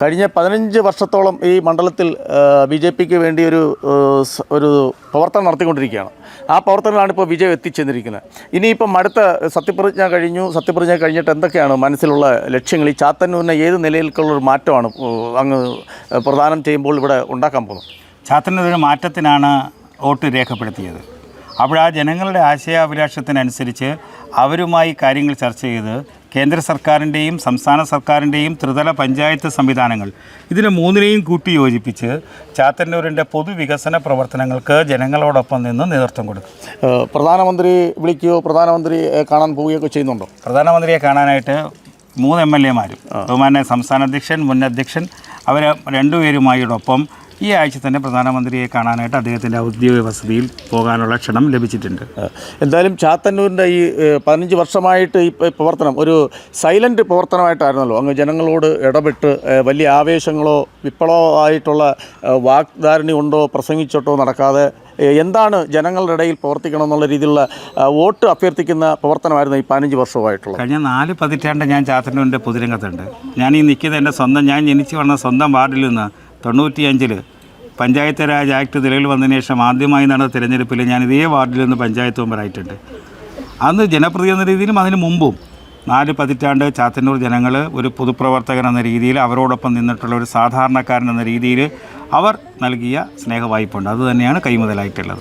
കഴിഞ്ഞ 15 വർഷത്തോളം ഈ മണ്ഡലത്തിൽ ബി.ജെ.പിക്ക് വേണ്ടി ഒരു പ്രവർത്തനം നടത്തിക്കൊണ്ടിരിക്കുകയാണ്. ആ പ്രവർത്തനമാണ് ഇപ്പോൾ വിജയം എത്തിച്ചേർന്നിരിക്കുന്നത്. ഇനിയിപ്പം അടുത്ത സത്യപ്രതിജ്ഞ കഴിഞ്ഞിട്ട് എന്തൊക്കെയാണ് മനസ്സിലുള്ള ലക്ഷ്യങ്ങൾ? ഈ ചാത്തന്നൂരിനെ ഏത് നിലയിലേക്കുള്ളൊരു മാറ്റമാണ് അങ്ങ് പ്രദാനം ചെയ്യുമ്പോൾ ഇവിടെ ഉണ്ടാക്കാൻ പോകുന്നത്? ചാത്തന്നൂരിന് മാറ്റത്തിനാണ് വോട്ട് രേഖപ്പെടുത്തിയത്. അപ്പോൾ ആ ജനങ്ങളുടെ ആശയാഭിലാഷത്തിനനുസരിച്ച് അവരുമായി കാര്യങ്ങൾ ചർച്ച ചെയ്ത് കേന്ദ്ര സർക്കാരിൻ്റെയും സംസ്ഥാന സർക്കാരിൻ്റെയും ത്രിതല പഞ്ചായത്ത് സംവിധാനങ്ങൾ ഇതിനെ മൂന്നിനെയും കൂട്ടി യോജിപ്പിച്ച് ചാത്തന്നൂരിൻ്റെ പൊതുവികസന പ്രവർത്തനങ്ങൾക്ക് ജനങ്ങളോടൊപ്പം നിന്ന് നേതൃത്വം കൊടുക്കും. പ്രധാനമന്ത്രി വിളിക്കുകയോ പ്രധാനമന്ത്രിയെ കാണാൻ പോവുകയൊക്കെ ചെയ്യുന്നുണ്ടോ? പ്രധാനമന്ത്രിയെ കാണാനായിട്ട് 3 MLA-മാരും ബഹുമാന്യ സംസ്ഥാന അധ്യക്ഷൻ, മുൻ അധ്യക്ഷൻ അവർ രണ്ടുപേരുമായോടൊപ്പം ഈ ആഴ്ച തന്നെ പ്രധാനമന്ത്രിയെ കാണാനായിട്ട് അദ്ദേഹത്തിൻ്റെ ഔദ്യോഗിക വസതിയിൽ പോകാനുള്ള ക്ഷണം ലഭിച്ചിട്ടുണ്ട്. എന്തായാലും ചാത്തന്നൂരിൻ്റെ ഈ 15 വർഷമായിട്ട് ഈ പ്രവർത്തനം ഒരു സൈലൻറ്റ് പ്രവർത്തനമായിട്ടായിരുന്നല്ലോ. അങ്ങ് ജനങ്ങളോട് ഇടപെട്ട് വലിയ ആവേശങ്ങളോ വിപ്ലവമായിട്ടുള്ള വാഗ്ദാരണി കൊണ്ടോ പ്രസംഗിച്ചിട്ടോ നടക്കാതെ എന്താണ് ജനങ്ങളുടെ ഇടയിൽ പ്രവർത്തിക്കണം എന്നുള്ള രീതിയിലുള്ള വോട്ട് അഭ്യർത്ഥിക്കുന്ന പ്രവർത്തനമായിരുന്നു ഈ 15 വർഷമായിട്ടുള്ളത്. കഴിഞ്ഞ 4 പതിറ്റാണ്ട് ഞാൻ ചാത്തന്നൂരിൻ്റെ പൊതുരംഗത്തുണ്ട്. ഞാൻ ഈ നിൽക്കുന്നത് എൻ്റെ സ്വന്തം, ഞാൻ ജനിച്ചു വന്ന സ്വന്തം വാർഡിൽ നിന്ന് 95 പഞ്ചായത്ത് രാജ് ആക്ട് നിലവിൽ വന്നതിന് ശേഷം ആദ്യമായി നടന്ന തിരഞ്ഞെടുപ്പിൽ ഞാൻ ഇതേ വാർഡിൽ നിന്ന് പഞ്ചായത്ത് മെമ്പറായിട്ടുണ്ട്. അന്ന് ജനപ്രതിനിധി രീതിയിലും അതിന് മുമ്പും 4 പതിറ്റാണ്ട് ചാത്തന്നൂർ ജനങ്ങൾ ഒരു പൊതുപ്രവർത്തകൻ എന്ന രീതിയിൽ അവരോടൊപ്പം നിന്നിട്ടുള്ള ഒരു സാധാരണക്കാരൻ എന്ന രീതിയിൽ അവർ നൽകിയ സ്നേഹവായ്പുണ്ട്. അതുതന്നെയാണ് കൈമുതലായിട്ടുള്ളത്.